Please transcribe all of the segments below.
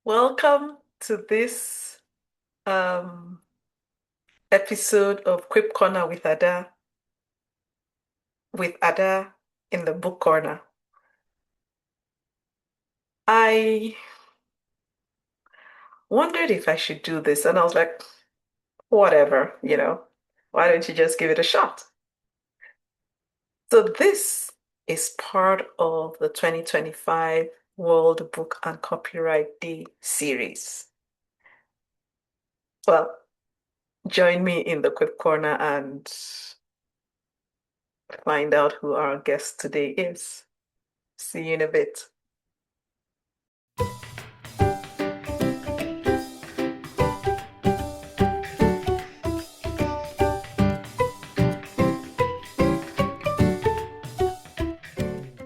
Welcome to this um, episode of Quip Corner with Ada in the book corner. I wondered if I should do this, and I was like, whatever. Why don't you just give it a shot? So this is part of the 2025 World Book and Copyright Day series. Well, join me in the Quip Corner and find out who our guest today is. See you in a bit.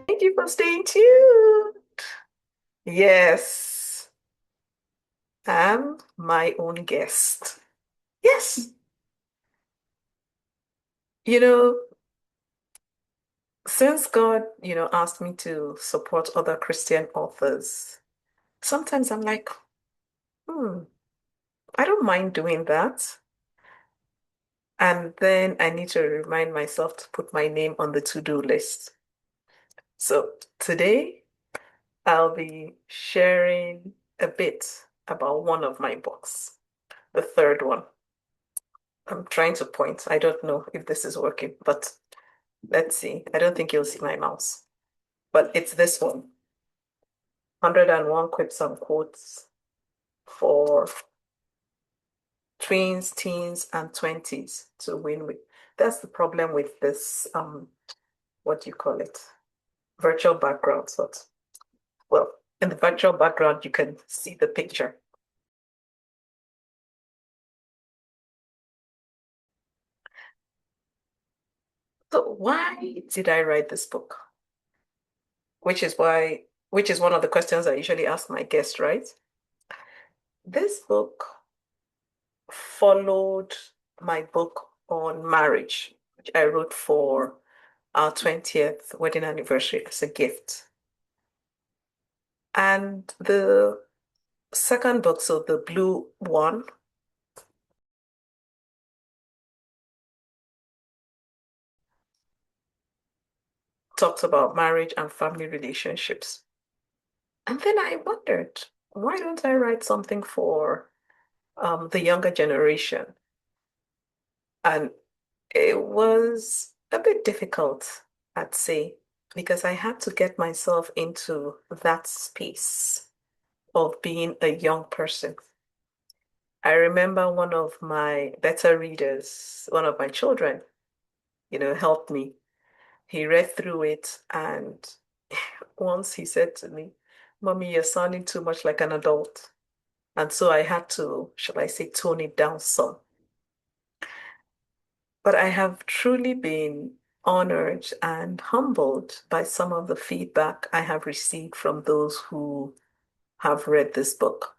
Thank you for staying tuned. Yes, I'm my own guest. Yes, you know, since God asked me to support other Christian authors, sometimes I'm like, hmm, I don't mind doing that. And then I need to remind myself to put my name on the to-do list. So today I'll be sharing a bit about one of my books, the third one. I'm trying to point. I don't know if this is working, but let's see. I don't think you'll see my mouse, but it's this one. 101 quips and quotes for tweens, teens, and 20s to win with. That's the problem with this, what do you call it? Virtual background. Well, in the virtual background, you can see the picture. So why did I write this book? Which is one of the questions I usually ask my guests, right? This book followed my book on marriage, which I wrote for our 20th wedding anniversary as a gift. And the second book, so the blue one, talks about marriage and family relationships. And then I wondered, why don't I write something for the younger generation? And it was a bit difficult, I'd say, because I had to get myself into that space of being a young person. I remember one of my better readers, one of my children, helped me. He read through it, and once he said to me, Mommy, you're sounding too much like an adult. And so I had to, shall I say, tone it down some. But I have truly been honored and humbled by some of the feedback I have received from those who have read this book.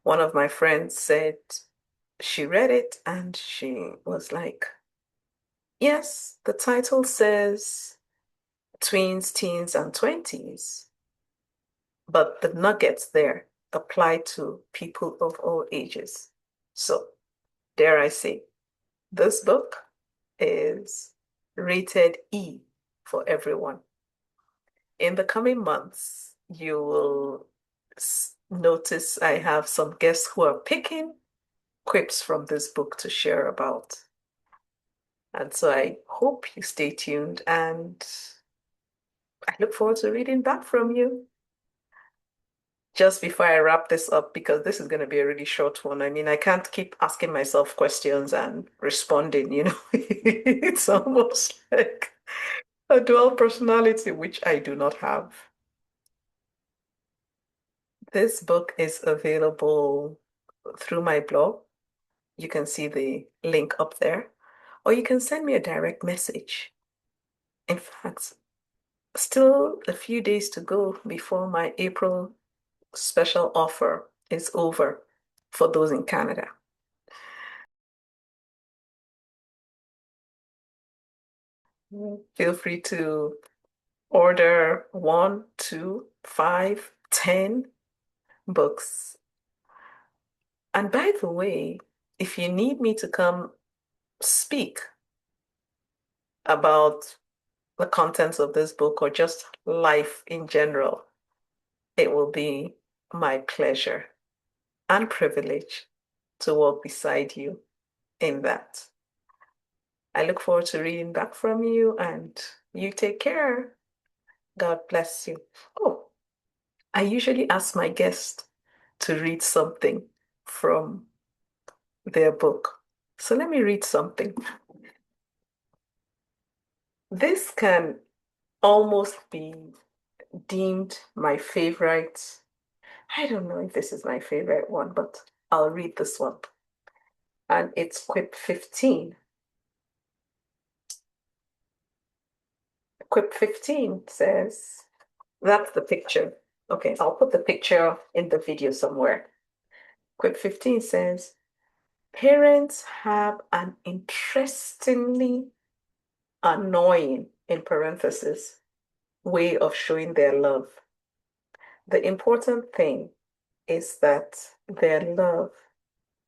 One of my friends said she read it and she was like, yes, the title says tweens, teens, and 20s, but the nuggets there apply to people of all ages. So, dare I say, this book is rated E for everyone. In the coming months, you will notice I have some guests who are picking quips from this book to share about. And so I hope you stay tuned and I look forward to reading back from you. Just before I wrap this up, because this is going to be a really short one. I mean, I can't keep asking myself questions and responding. It's almost like a dual personality, which I do not have. This book is available through my blog. You can see the link up there, or you can send me a direct message. In fact, still a few days to go before my April special offer is over for those in Canada. Feel free to order one, two, five, 10, books. And by the way, if you need me to come speak about the contents of this book or just life in general, it will be my pleasure and privilege to walk beside you in that. I look forward to reading back from you and you take care. God bless you. Oh, I usually ask my guests to read something from their book. So let me read something. This can almost be deemed my favorite. I don't know if this is my favorite one, but I'll read this one. And it's quip 15. Quip 15 says, that's the picture. Okay, I'll put the picture in the video somewhere. Quip 15 says, parents have an interestingly annoying, in parentheses, way of showing their love. The important thing is that their love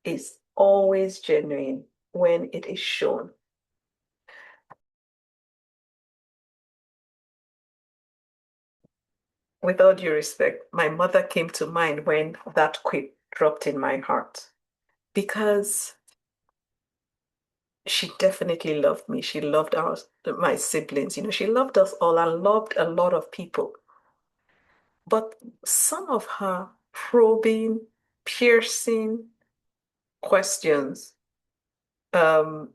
is always genuine when it is shown. With all due respect, my mother came to mind when that quip dropped in my heart because she definitely loved me. She loved my siblings. She loved us all and loved a lot of people. But some of her probing, piercing questions, in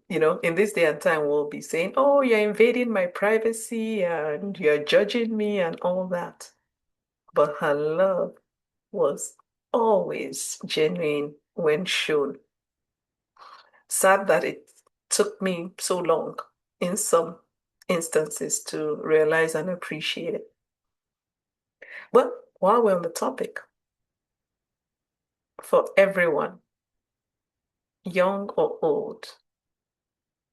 this day and time, will be saying, "Oh, you're invading my privacy and you're judging me and all that." But her love was always genuine when shown. Sad that it took me so long in some instances to realize and appreciate it. But while we're on the topic, for everyone, young or old,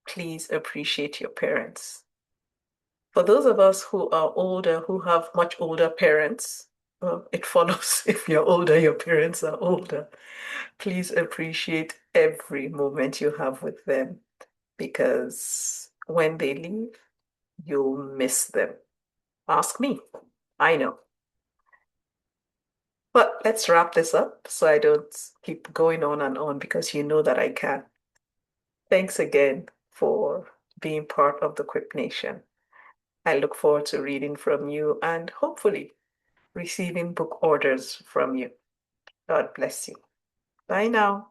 please appreciate your parents. For those of us who are older, who have much older parents, well, it follows if you're older, your parents are older. Please appreciate every moment you have with them because when they leave, you'll miss them. Ask me. I know. But let's wrap this up so I don't keep going on and on because you know that I can. Thanks again for being part of the Quip Nation. I look forward to reading from you and hopefully receiving book orders from you. God bless you. Bye now.